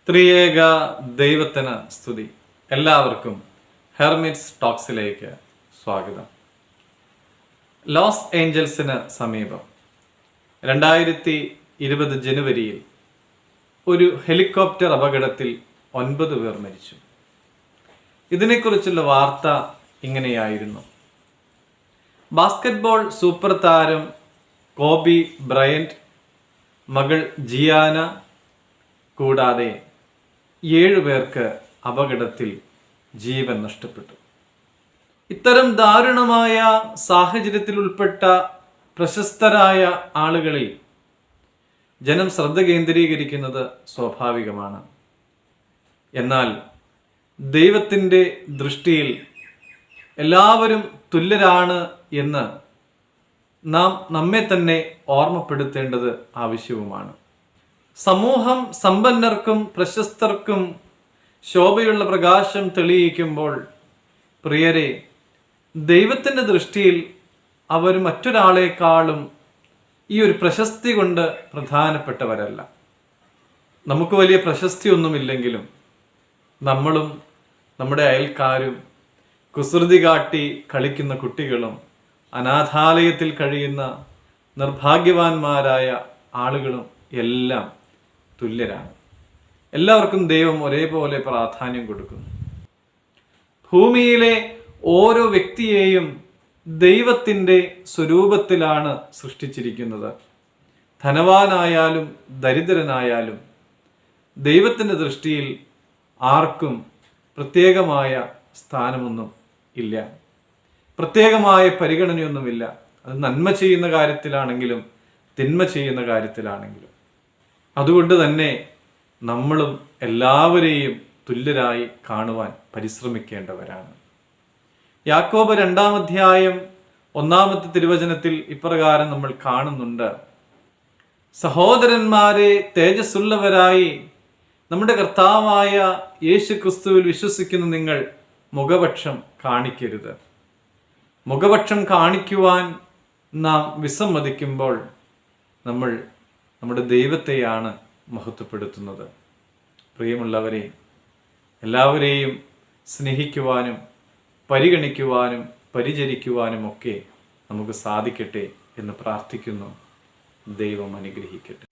ത്രിയേക ദൈവത്തിന് സ്തുതി. എല്ലാവർക്കും ഹെർമിറ്റ്സ് ടോക്സിലേക്ക് സ്വാഗതം. ലോസ് ഏഞ്ചൽസിന് സമീപം 2020 ജനുവരിയിൽ ഒരു ഹെലികോപ്റ്റർ അപകടത്തിൽ 9 പേർ മരിച്ചു. ഇതിനെക്കുറിച്ചുള്ള വാർത്ത ഇങ്ങനെയായിരുന്നു: ബാസ്കറ്റ്ബോൾ സൂപ്പർ താരം കോബി ബ്രയന്റ്, മകൾ ജിയാന കൂടാതെ 7 പേർക്ക് അപകടത്തിൽ ജീവൻ നഷ്ടപ്പെട്ടു. ഇത്തരം ദാരുണമായ സാഹചര്യത്തിൽ ഉൾപ്പെട്ട പ്രശസ്തരായ ആളുകളിൽ ജനം ശ്രദ്ധ കേന്ദ്രീകരിക്കുന്നത് സ്വാഭാവികമാണ്. എന്നാൽ ദൈവത്തിൻ്റെ ദൃഷ്ടിയിൽ എല്ലാവരും തുല്യരാണ് എന്ന് നാം നമ്മെ തന്നെ ഓർമ്മപ്പെടുത്തേണ്ടത് ആവശ്യവുമാണ്. സമൂഹം സമ്പന്നർക്കും പ്രശസ്തർക്കും ശോഭയുള്ള പ്രകാശം തെളിയിക്കുമ്പോൾ, പ്രിയരെ, ദൈവത്തിൻ്റെ ദൃഷ്ടിയിൽ അവർ മറ്റൊരാളെക്കാളും ഈ ഒരു പ്രശസ്തി കൊണ്ട് പ്രധാനപ്പെട്ടവരല്ല. നമുക്ക് വലിയ പ്രശസ്തിയൊന്നുമില്ലെങ്കിലും നമ്മളും നമ്മുടെ അയൽക്കാരും, കുസൃതി കാട്ടി കളിക്കുന്ന കുട്ടികളും, അനാഥാലയത്തിൽ കഴിയുന്ന നിർഭാഗ്യവാന്മാരായ ആളുകളും എല്ലാം തുല്യരാണ്. എല്ലാവർക്കും ദൈവം ഒരേപോലെ പ്രാധാന്യം കൊടുക്കുന്നു. ഭൂമിയിലെ ഓരോ വ്യക്തിയെയും ദൈവത്തിൻ്റെ സ്വരൂപത്തിലാണ് സൃഷ്ടിച്ചിരിക്കുന്നത്. ധനവാനായാലും ദരിദ്രനായാലും ദൈവത്തിൻ്റെ ദൃഷ്ടിയിൽ ആർക്കും പ്രത്യേകമായ സ്ഥാനമൊന്നും ഇല്ല, പ്രത്യേകമായ പരിഗണനയൊന്നുമില്ല. അത് നന്മ ചെയ്യുന്ന കാര്യത്തിലാണെങ്കിലും തിന്മ ചെയ്യുന്ന കാര്യത്തിലാണെങ്കിലും. അതുകൊണ്ട് തന്നെ നമ്മളും എല്ലാവരെയും തുല്യരായി കാണുവാൻ പരിശ്രമിക്കേണ്ടവരാണ്. യാക്കോബ് 2-ാം അധ്യായം 1-ാമത്തെ തിരുവചനത്തിൽ ഇപ്രകാരം നമ്മൾ കാണുന്നുണ്ട്: സഹോദരന്മാരെ, തേജസ്സുള്ളവരായി നമ്മുടെ കർത്താവായ യേശു ക്രിസ്തുവിൽ വിശ്വസിക്കുന്ന നിങ്ങൾ മുഖപക്ഷം കാണിക്കരുത്. മുഖപക്ഷം കാണിക്കുവാൻ നാം വിസമ്മതിക്കുമ്പോൾ നമ്മൾ നമ്മുടെ ദൈവത്തെയാണ് മഹത്വപ്പെടുത്തുന്നത്. പ്രിയമുള്ളവരെ, എല്ലാവരെയും സ്നേഹിക്കുവാനും പരിഗണിക്കുവാനും പരിചരിക്കുവാനും ഒക്കെ നമുക്ക് സാധിക്കട്ടെ എന്ന് പ്രാർത്ഥിക്കുന്നു. ദൈവം അനുഗ്രഹിക്കട്ടെ.